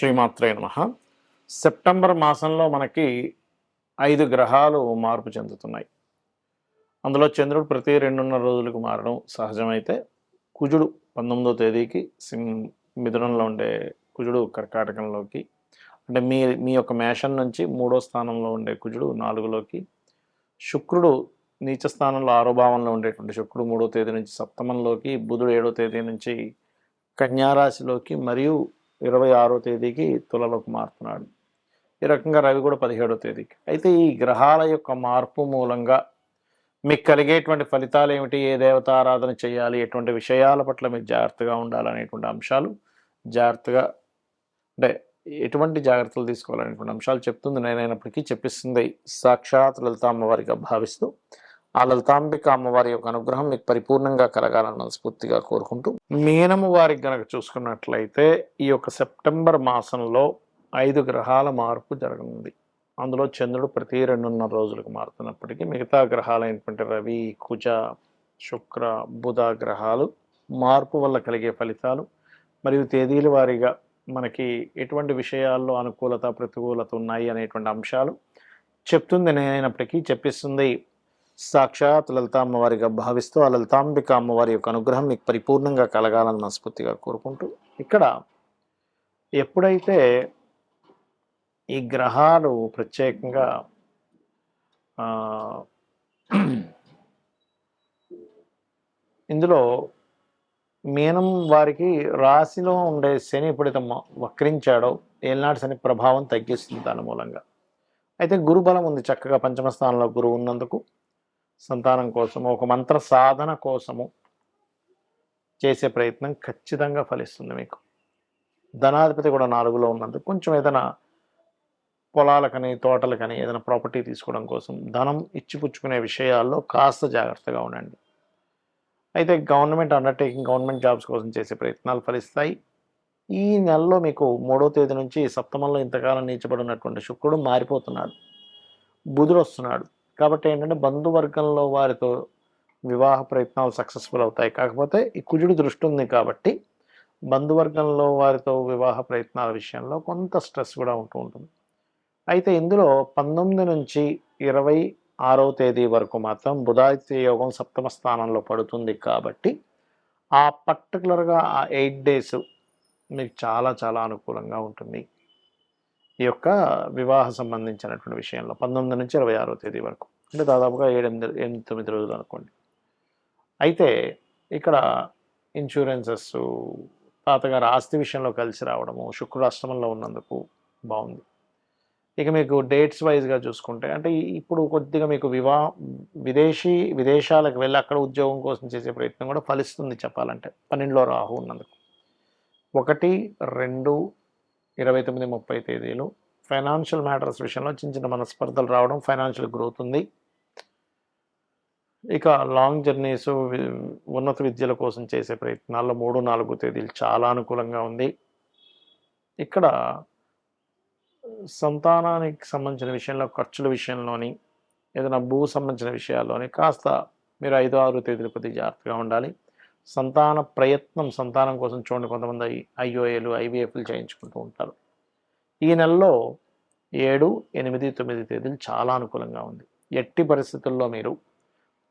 శ్రీమాత్రే నమః. సెప్టెంబర్ మాసంలో మనకి 5 గ్రహాలు మార్పు చెందుతున్నాయి. అందులో చంద్రుడు ప్రతి 2.5 రోజులకు మారడం సహజమైతే, కుజుడు 19వ తేదీకి మిథునంలో ఉండే కుజుడు కర్కాటకంలోకి, అంటే మీ మీ యొక్క మేషం నుంచి 3వ స్థానంలో ఉండే కుజుడు 4లోకి, శుక్రుడు నీచ స్థానంలో 6వ భావంలో ఉండేటువంటి శుక్రుడు 3వ తేదీ నుంచి సప్తమంలోకి, బుధుడు 7వ తేదీ నుంచి కన్యారాశిలోకి మరియు 26వ తేదీకి తులలోకి మారుతున్నాడు. ఈ రకంగా రవి కూడా 17వ తేదీకి. అయితే ఈ గ్రహాల యొక్క మార్పు మూలంగా మీకు కలిగేటువంటి ఫలితాలు ఏమిటి, ఏ దేవతారాధన చేయాలి, ఎటువంటి విషయాల పట్ల మీరు జాగ్రత్తగా ఉండాలనేటువంటి అంశాలు, జాగ్రత్తగా అంటే ఎటువంటి జాగ్రత్తలు తీసుకోవాలనేటువంటి అంశాలు చెప్తుంది నేనైనప్పటికీ చెప్పిస్తుంది సాక్షాత్ లలిత అమ్మవారిగా భావిస్తూ, ఆ లలితాంబిక అమ్మవారి యొక్క అనుగ్రహం మీకు పరిపూర్ణంగా కలగాలని మనస్ఫూర్తిగా కోరుకుంటూ, మీనము వారికి గనక చూసుకున్నట్లయితే ఈ యొక్క సెప్టెంబర్ మాసంలో 5 గ్రహాల మార్పు జరగనుంది. అందులో చంద్రుడు ప్రతి 2.5 రోజులకు మారుతున్నప్పటికీ మిగతా గ్రహాలైనటువంటి రవి, కుజ, శుక్ర, బుధ గ్రహాలు మార్పు వల్ల కలిగే ఫలితాలు మరియు తేదీల వారీగా మనకి ఎటువంటి విషయాల్లో అనుకూలత ప్రతికూలత ఉన్నాయి అనేటువంటి అంశాలు చెప్తుంది నేనైనప్పటికీ చెప్పిస్తుంది సాక్షాత్ లలిత అమ్మవారిగా భావిస్తూ, ఆ లలితాంబిక అమ్మవారి యొక్క అనుగ్రహం మీకు పరిపూర్ణంగా కలగాలని మనస్ఫూర్తిగా కోరుకుంటూ, ఇక్కడ ఎప్పుడైతే ఈ గ్రహాలు ప్రత్యేకంగా ఇందులో మీనం వారికి రాశిలో ఉండే శని ఎప్పుడైతే వక్రించాడో ఏలినాటి శని ప్రభావం తగ్గిస్తుంది దాని మూలంగా. అయితే గురుబలం ఉంది, చక్కగా పంచమ స్థానంలో గురువు ఉన్నందుకు సంతానం కోసము, ఒక మంత్ర సాధన కోసము చేసే ప్రయత్నం ఖచ్చితంగా ఫలిస్తుంది. మీకు ధనాధిపతి కూడా 4లో ఉన్నందుకు కొంచెం ఏదైనా పొలాలకని తోటలకని ఏదైనా ప్రాపర్టీ తీసుకోవడం కోసం ధనం ఇచ్చిపుచ్చుకునే విషయాల్లో కాస్త జాగ్రత్తగా ఉండండి. అయితే గవర్నమెంట్ అండర్టేకింగ్, గవర్నమెంట్ జాబ్స్ కోసం చేసే ప్రయత్నాలు ఫలిస్తాయి. ఈ నెలలో మీకు 3వ తేదీ నుంచి సప్తమంలో ఇంతకాలం నీచబడినటువంటి శుక్రుడు మారిపోతున్నాడు, బుధుడు వస్తున్నాడు. కాబట్టి ఏంటంటే బంధువర్గంలో వారితో వివాహ ప్రయత్నాలు సక్సెస్ఫుల్ అవుతాయి. కాకపోతే ఈ కుజుడు దృష్టి ఉంది కాబట్టి బంధువర్గంలో వారితో వివాహ ప్రయత్నాల విషయంలో కొంత స్ట్రెస్ కూడా ఉంటుంది. అయితే ఇందులో 19 నుంచి 26వ తేదీ వరకు మాత్రం బుధాదిత్య యోగం సప్తమ స్థానంలో పడుతుంది కాబట్టి ఆ పర్టికులర్గా ఆ 8 డేస్ మీకు చాలా చాలా అనుకూలంగా ఉంటుంది. ఈ యొక్క వివాహ సంబంధించినటువంటి విషయంలో 19 నుంచి 26వ తేదీ వరకు, అంటే దాదాపుగా 7-8-9 రోజులు అనుకోండి. అయితే ఇక్కడ ఇన్సూరెన్సెస్, తాతగారు ఆస్తి విషయంలో కలిసి రావడము, శుక్రుడు అష్టమంలో ఉన్నందుకు బాగుంది. ఇక మీకు డేట్స్ వైజ్గా చూసుకుంటే, అంటే ఇప్పుడు కొద్దిగా మీకు విదేశాలకు వెళ్ళి అక్కడ ఉద్యోగం కోసం చేసే ప్రయత్నం కూడా ఫలిస్తుంది చెప్పాలంటే, 12లో రాహు ఉన్నందుకు. 1, 2, 29, 30 తేదీలు ఫైనాన్షియల్ మ్యాటర్స్ విషయంలో చిన్న చిన్న మనస్పర్ధలు రావడం, ఫైనాన్షియల్ గ్రోత్ ఉంది. ఇక లాంగ్ జర్నీస్, ఉన్నత విద్యల కోసం చేసే ప్రయత్నాల్లో 3, 4 తేదీలు చాలా అనుకూలంగా ఉంది. ఇక్కడ సంతానానికి సంబంధించిన విషయంలో, ఖర్చుల విషయంలోని, ఏదైనా భూ సంబంధించిన విషయాల్లోని కాస్త మీరు 5, 6 తేదీలు కొద్దిగా జాగ్రత్తగా ఉండాలి. సంతాన ప్రయత్నం, సంతానం కోసం చూడండి, కొంతమంది ఐఓఏలు, ఐవీఎఫ్లు చేయించుకుంటూ ఉంటారు. ఈ నెలలో 7, 8, 9 తేదీలు చాలా అనుకూలంగా ఉంది. ఎట్టి పరిస్థితుల్లో మీరు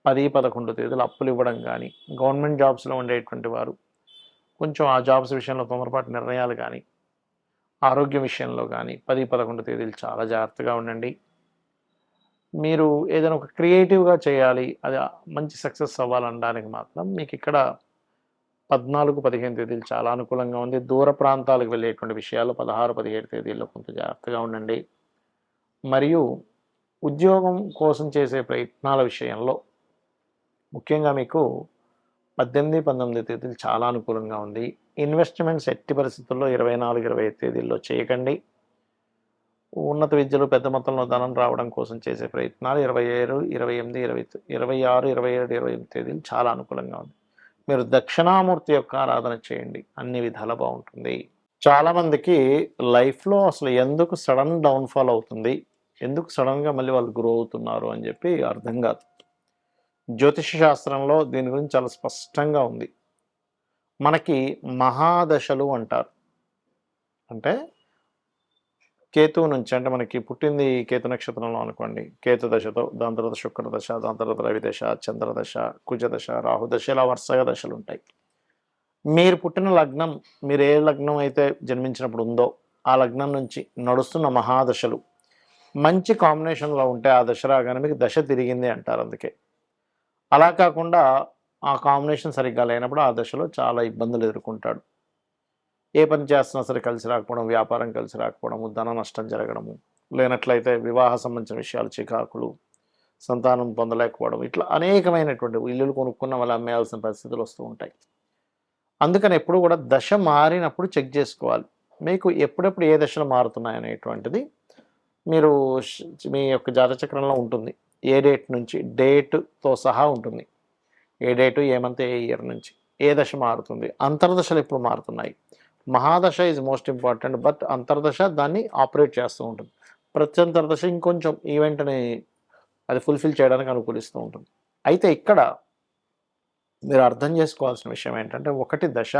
10, 11 తేదీలు అప్పులు ఇవ్వడం కానీ, గవర్నమెంట్ జాబ్స్లో ఉండేటువంటి వారు కొంచెం ఆ జాబ్స్ విషయంలో తొందరపాటు నిర్ణయాలు కానీ, ఆరోగ్య విషయంలో కానీ 10, 11 తేదీలు చాలా జాగ్రత్తగా ఉండండి. మీరు ఏదైనా ఒక క్రియేటివ్గా చేయాలి, అది మంచి సక్సెస్ అవ్వాలనడానికి మాత్రం మీకు ఇక్కడ 14, 15 తేదీలు చాలా అనుకూలంగా ఉంది. దూర ప్రాంతాలకు వెళ్ళేటువంటి విషయాలు 16, 17 తేదీల్లో కొంత జాగ్రత్తగా ఉండండి. మరియు ఉద్యోగం కోసం చేసే ప్రయత్నాల విషయంలో ముఖ్యంగా మీకు 18, 19 తేదీలు చాలా అనుకూలంగా ఉంది. ఇన్వెస్ట్మెంట్స్ ఎట్టి పరిస్థితుల్లో 24, 25 తేదీల్లో చేయకండి. ఉన్నత విద్యలో పెద్ద మొత్తంలో ధనం రావడం కోసం చేసే ప్రయత్నాలు 27, 28, 26, 27, 28 తేదీలు చాలా అనుకూలంగా ఉంది. మీరు దక్షిణామూర్తి యొక్క ఆరాధన చేయండి, అన్ని విధాలా బాగుంటుంది. చాలామందికి లైఫ్లో అసలు ఎందుకు సడన్ డౌన్ఫాల్ అవుతుంది, ఎందుకు సడన్గా మళ్ళీ వాళ్ళు గ్రో అవుతున్నారు అని చెప్పి అర్థం కాదు. జ్యోతిష శాస్త్రంలో దీని గురించి చాలా స్పష్టంగా ఉంది. మనకి మహాదశలు అంటారు. అంటే కేతువు నుంచి అంటే మనకి పుట్టింది కేతు నక్షత్రంలో అనుకోండి, కేతు దశతో, దాని తర్వాత శుక్ర దశ, దాని తర్వాత రవి దశ, చంద్ర దశ, కుజ దశ, రాహు దశ, ఇలా వరుసగా దశలు ఉంటాయి. మీరు పుట్టిన లగ్నం, మీరు ఏ లగ్నం అయితే జన్మించినప్పుడు ఉందో ఆ లగ్నం నుంచి నడుస్తున్న మహాదశలు మంచి కాంబినేషన్లో ఉంటే ఆ దశ రాగానే మీకు దశ తిరిగింది అంటారు. అందుకే అలా కాకుండా ఆ కాంబినేషన్ సరిగ్గా లేనప్పుడు ఆ దశలో చాలా ఇబ్బందులు ఎదుర్కొంటాడు. ఏ పని చేస్తున్నా సరే కలిసి రాకపోవడం, వ్యాపారం కలిసి రాకపోవడము, ధన నష్టం జరగడము, లేనట్లయితే వివాహ సంబంధించిన విషయాలు చికాకులు, సంతానం పొందలేకపోవడం, ఇట్లా అనేకమైనటువంటి ఇల్లులు కొనుక్కున్న వాళ్ళు అమ్మేయాల్సిన పరిస్థితులు వస్తూ ఉంటాయి. అందుకని ఎప్పుడు కూడా దశ మారినప్పుడు చెక్ చేసుకోవాలి. మీకు ఎప్పుడెప్పుడు ఏ దశలు మారుతున్నాయనేటువంటిది మీరు మీ యొక్క జాతచక్రంలో ఉంటుంది. ఏ డేట్ నుంచి, డేట్తో సహా ఉంటుంది. ఏ డేటు, ఏ మంత్, ఏ ఇయర్ నుంచి ఏ దశ మారుతుంది, అంతర్దశలు ఎప్పుడు మారుతున్నాయి. మహాదశ ఈజ్ మోస్ట్ ఇంపార్టెంట్, బట్ అంతర్దశ దాన్ని ఆపరేట్ చేస్తూ ఉంటుంది. ప్రత్యంతర్దశ ఇంకొంచెం ఈవెంట్ని అది ఫుల్ఫిల్ చేయడానికి అనుకూలిస్తూ ఉంటుంది. అయితే ఇక్కడ మీరు అర్థం చేసుకోవాల్సిన విషయం ఏంటంటే, ఒకటి దశ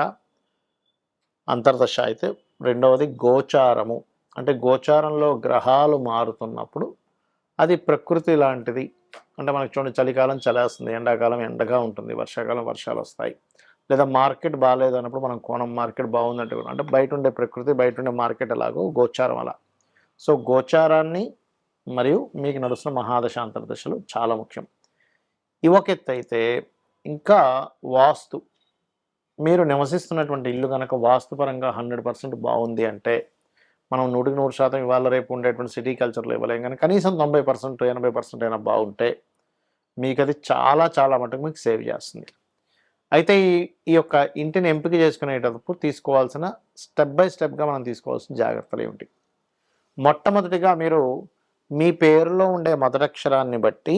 అంతర్దశ అయితే, రెండవది గోచారము. అంటే గోచారంలో గ్రహాలు మారుతున్నప్పుడు అది ప్రకృతి లాంటిది. అంటే మనకు చూడండి, చలికాలం చలేస్తుంది, ఎండాకాలం ఎండగా ఉంటుంది, వర్షాకాలం వర్షాలు వస్తాయి. లేదా మార్కెట్ బాగాలేదు అన్నప్పుడు మనం కోణం మార్కెట్ బాగుందంటే కూడా, అంటే బయట ఉండే ప్రకృతి, బయట ఉండే మార్కెట్ ఎలాగో గోచారం అలా. సో గోచారాన్ని మరియు మీకు నడుస్తున్న మహాదశ అంతర్దశలు చాలా ముఖ్యం. ఇవొకెత్తు అయితే, ఇంకా వాస్తు, మీరు నివసిస్తున్నటువంటి ఇల్లు కనుక వాస్తుపరంగా 100% బాగుంది అంటే, మనం 100% ఇవాళ రేపు ఉండేటువంటి సిటీ కల్చర్లో ఇవ్వలేం, కానీ కనీసం 90%, 80% అయినా బాగుంటే మీకు అది చాలా చాలా మటుకు మీకు సేవ్ చేస్తుంది. అయితే ఈ యొక్క ఇంటిని ఎంపిక చేసుకునేటప్పుడు తీసుకోవాల్సిన స్టెప్ బై స్టెప్గా మనం తీసుకోవాల్సిన జాగ్రత్తలు ఏమిటి? మొట్టమొదటిగా మీరు మీ పేరులో ఉండే మొదటక్షరాన్ని బట్టి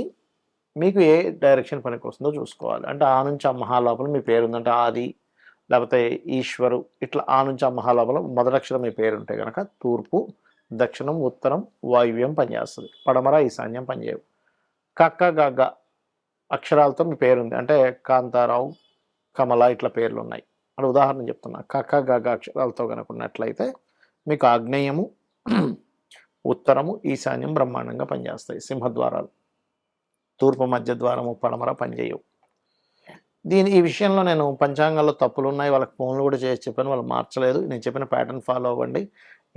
మీకు ఏ డైరెక్షన్ పనికి వస్తుందో చూసుకోవాలి. అంటే ఆ నుంచి అమ్మహా లోపల మీ పేరు ఉందంటే ఆది, లేకపోతే ఈశ్వరు, ఇట్లా ఆ నుంచి అమ్మహా లోపల మొదటక్షరం మీ పేరు ఉంటే కనుక తూర్పు, దక్షిణం, ఉత్తరం, వాయువ్యం పనిచేస్తుంది. పడమర, ఈశాన్యం పనిచేయవు. కక్క గగ్గ అక్షరాలతో మీ పేరుంది అంటే కాంతారావు, కమల, ఇట్లా పేర్లు ఉన్నాయి అని ఉదాహరణ చెప్తున్నా. కక్క గగ్గ అక్షరాలతో కనుక ఉన్నట్లయితే మీకు ఆగ్నేయము, ఉత్తరము, ఈశాన్యం బ్రహ్మాండంగా పనిచేస్తాయి. సింహద్వారాలు, తూర్పు, మధ్య ద్వారము, పడమర పనిచేయవు. ఈ విషయంలో నేను పంచాంగాల్లో తప్పులు ఉన్నాయి, వాళ్ళకి ఫోన్లు కూడా చేసి చెప్పాను, వాళ్ళు మార్చలేదు. నేను చెప్పిన ప్యాటర్న్ ఫాలో అవ్వండి.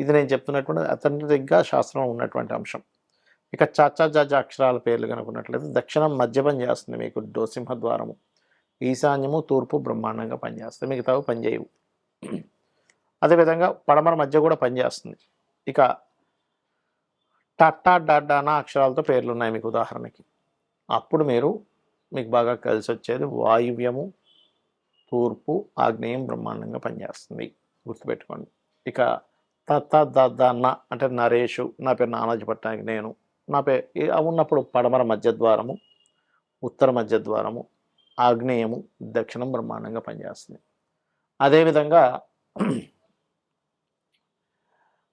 ఇది నేను చెప్తున్నటువంటి అథెంటిక్గా శాస్త్రం ఉన్నటువంటి అంశం. ఇక చాచా జాజా అక్షరాల పేర్లు కనుకున్నట్లయితే దక్షిణం మధ్య పనిచేస్తుంది మీకు సింహద్వారము, ఈశాన్యము, తూర్పు బ్రహ్మాండంగా పనిచేస్తాయి, మిగతావి పనిచేయవు. అదేవిధంగా పడమర మధ్య కూడా పనిచేస్తుంది. ఇక టట్టా డాడానా అక్షరాలతో పేర్లు ఉన్నాయి మీకు ఉదాహరణకి. అప్పుడు మీకు బాగా కలిసి వచ్చేది వాయువ్యము, తూర్పు, ఆగ్నేయం బ్రహ్మాండంగా పనిచేస్తుంది, గుర్తుపెట్టుకోండి. ఇక తన అంటే నరేషు, నా పేరు నానాజీ పట్టానికి నేను, నా పేరు ఉన్నప్పుడు పడమర మధ్య ద్వారము, ఉత్తర మధ్య ద్వారము, ఆగ్నేయము, దక్షిణం బ్రహ్మాండంగా పనిచేస్తుంది. అదేవిధంగా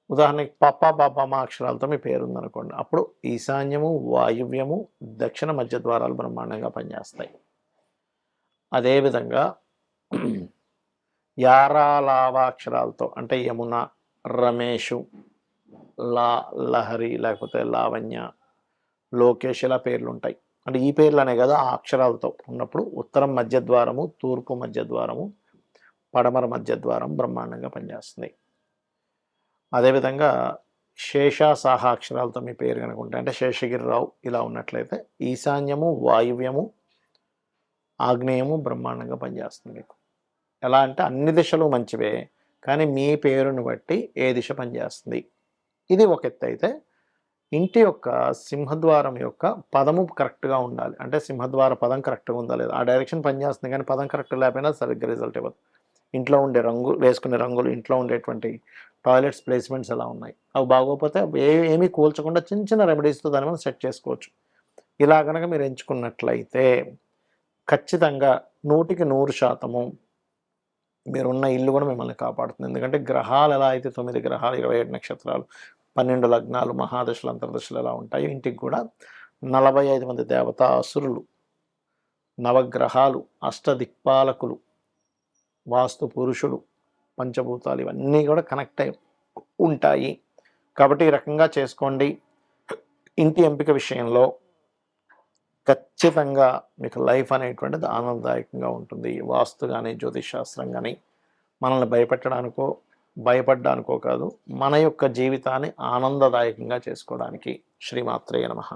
ఉదాహరణకి పప్ప బాపమ్మ అక్షరాలతో మీ పేరు ఉందనుకోండి, అప్పుడు ఈశాన్యము, వాయువ్యము, దక్షిణ మధ్య ద్వారాలు బ్రహ్మాండంగా పనిచేస్తాయి. అదేవిధంగా యారాలావా అక్షరాలతో అంటే యమున, రమేషు, లహరి, లేకపోతే లావణ్య, లోకేష్, ఇలా పేర్లు ఉంటాయి. అంటే ఈ పేర్లు అనే కదా ఆ అక్షరాలతో ఉన్నప్పుడు ఉత్తరం మధ్య ద్వారము, తూర్పు మధ్య ద్వారము, పడమర మధ్య ద్వారం బ్రహ్మాండంగా పనిచేస్తుంది. అదేవిధంగా శేషాసాహ అక్షరాలతో మీ పేరు కనుక ఉంటాయి అంటే శేషగిరిరావు, ఇలా ఉన్నట్లయితే ఈశాన్యము, వాయువ్యము, ఆగ్నేయము బ్రహ్మాండంగా పనిచేస్తుంది మీకు. ఎలా అంటే అన్ని దిశలు మంచివే, కానీ మీ పేరుని బట్టి ఏ దిశ పనిచేస్తుంది. ఇది ఒక ఎత్తు అయితే, ఇంటి యొక్క సింహద్వారం యొక్క పదము కరెక్ట్గా ఉండాలి. అంటే సింహద్వార పదం కరెక్ట్గా ఉందా లేదా, ఆ డైరెక్షన్ పనిచేస్తుంది, కానీ పదం కరెక్ట్ లేకపోయినా సరిగ్గా రిజల్ట్ ఇవ్వదు. ఇంట్లో ఉండే వేసుకునే రంగులు, ఇంట్లో ఉండేటువంటి టాయిలెట్స్ ప్లేస్మెంట్స్ ఎలా ఉన్నాయి, అవి బాగోకపోతే ఏమీ కూల్చకుండా చిన్న చిన్న రెమెడీస్తో దాన్ని మనం సెట్ చేసుకోవచ్చు. ఇలా కనుక మీరు ఎంచుకున్నట్లయితే ఖచ్చితంగా 100% మీరున్న ఇల్లు కూడా మిమ్మల్ని కాపాడుతుంది. ఎందుకంటే గ్రహాలు ఎలా అయితే 9 గ్రహాలు, 27 నక్షత్రాలు, 12 లగ్నాలు, మహాదశలు, అంతర్దశలు ఎలా ఉంటాయో ఇంటికి కూడా 45 మంది దేవతా అసురులు, నవగ్రహాలు, అష్టదిక్పాలకులు, వాస్తు పురుషుడు, పంచభూతాలు, ఇవన్నీ కూడా కనెక్ట్ అయి ఉంటాయి. కాబట్టి ఈ రకంగా చేసుకోండి. ఇంటి ఎంపిక విషయంలో ఖచ్చితంగా మీకు లైఫ్ అనేటువంటిది ఆనందదాయకంగా ఉంటుంది. వాస్తు కానీ, జ్యోతిష్ శాస్త్రం కానీ మనల్ని భయపెట్టడానికో, భయపడ్డానికో కాదు, మన యొక్క జీవితాన్ని ఆనందదాయకంగా చేసుకోవడానికి. శ్రీమాత్రేయ నమః.